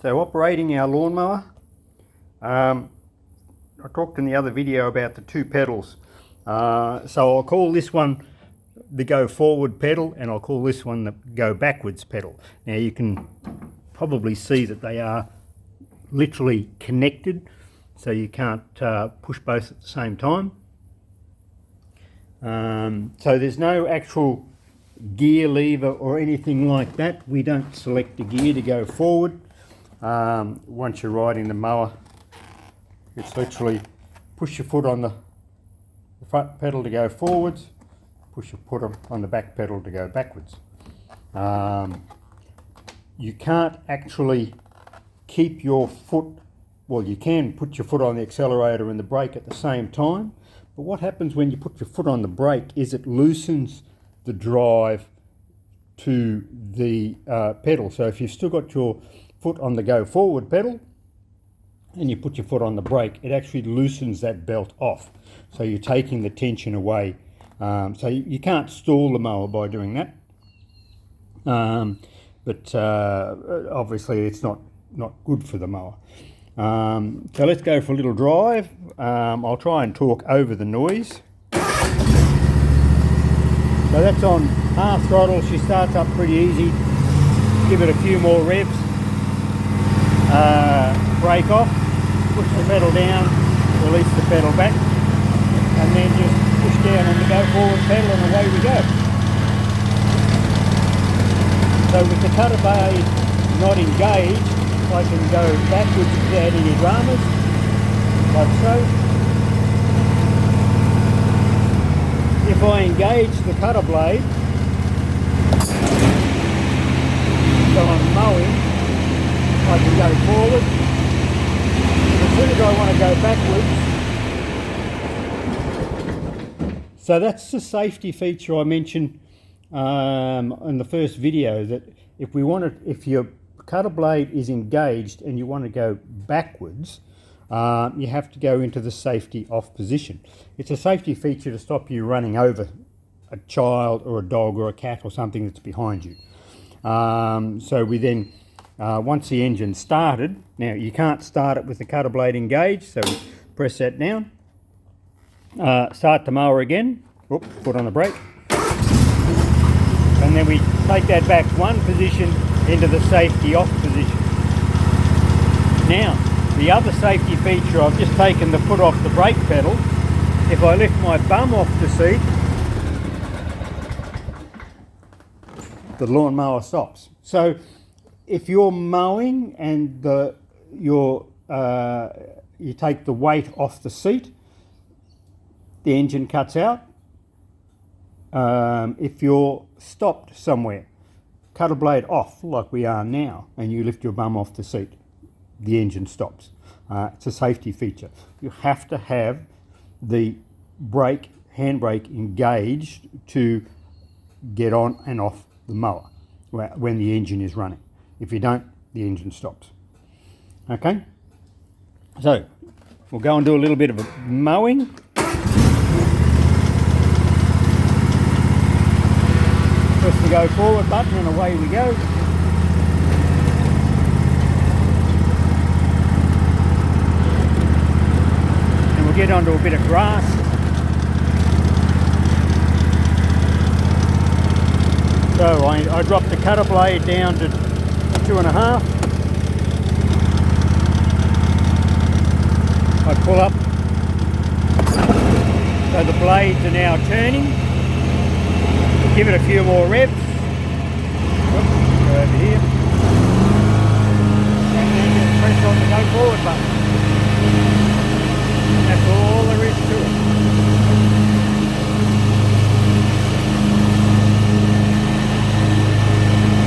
So operating our lawnmower, I talked in the other video about the two pedals. So I'll call this one the go forward pedal and I'll call this one the go backwards pedal. Now you can probably see that they are literally connected, so you can't push both at the same time. So there's no actual gear lever or anything like that. We don't select the gear to go forward. Once you're riding the mower, it's literally push your foot on the front pedal to go forwards, push your foot on the back pedal to go backwards. You can't actually keep your foot, well, you can put your foot on the accelerator and the brake at the same time, but what happens when you put your foot on the brake is it loosens the drive to the pedal. So if you've still got your foot on the go forward pedal and you put your foot on the brake, it actually loosens that belt off. So you're taking the tension away. So you can't stall the mower by doing that. But obviously it's not good for the mower. So let's go for a little drive. I'll try and talk over the noise. So that's on half throttle. She starts up pretty easy. Give it a few more revs. Brake off, push the pedal down, release the pedal back, and then just push down on the go forward pedal and away we go. So with the cutter blade not engaged, I can go backwards without any dramas, like so. If I engage the cutter blade, so I'm mowing, I can go forward. As soon as I want to go backwards. So that's the safety feature I mentioned in the first video, that if your cutter blade is engaged and you want to go backwards, you have to go into the safety off position. It's a safety feature to stop you running over a child or a dog or a cat or something that's behind you. So we then, once the engine's started, now you can't start it with the cutter blade engaged, so we press that down. Start the mower again, foot on the brake. And then we take that back one position into the safety off position. Now, the other safety feature, I've just taken the foot off the brake pedal. If I lift my bum off the seat, the lawnmower stops. So if you're mowing and you take the weight off the seat, the engine cuts out. If you're stopped somewhere, cutter blade off like we are now, and you lift your bum off the seat, the engine stops. It's a safety feature. You have to have the handbrake engaged to get on and off the mower when the engine is running. If you don't, the engine stops. Okay, so we'll go and do a little bit of a mowing. Press the go forward button and away we go. And we'll get onto a bit of grass. So I dropped the cutter blade down to 2.5. I pull up. So the blades are now turning. Give it a few more revs. Go over here. And then just press on the go forward button. That's all there is to it.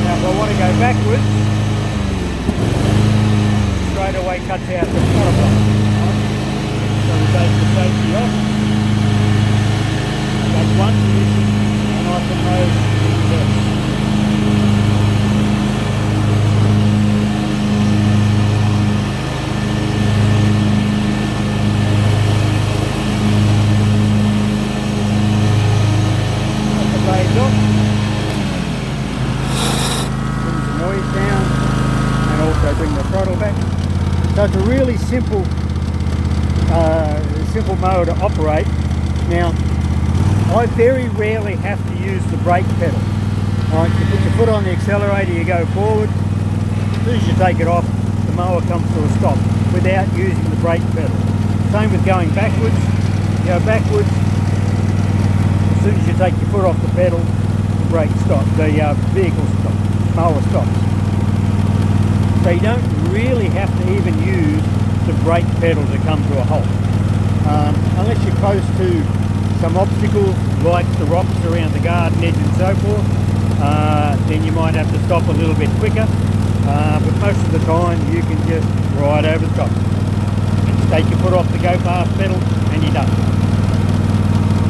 Now if I want to go backwards, straight away cuts out the cutter blade. So we take the safety off. That's one position. I can move this. Put the blades off. Bring the noise down and also bring the throttle throttle back. So it's a really simple simple mower to operate. Now, I very rarely have to use the brake pedal. Right, you put your foot on the accelerator, you go forward. As soon as you take it off, the mower comes to a stop without using the brake pedal. Same with going backwards. You go backwards. As soon as you take your foot off the pedal, the brake stops. The vehicle stops. Mower stops. So you don't really have to even use the brake pedal to come to a halt. Unless you're close to some obstacles like the rocks around the garden edge and so forth, then you might have to stop a little bit quicker, but most of the time you can just ride over the top. Take your foot off the go fast pedal and you're done.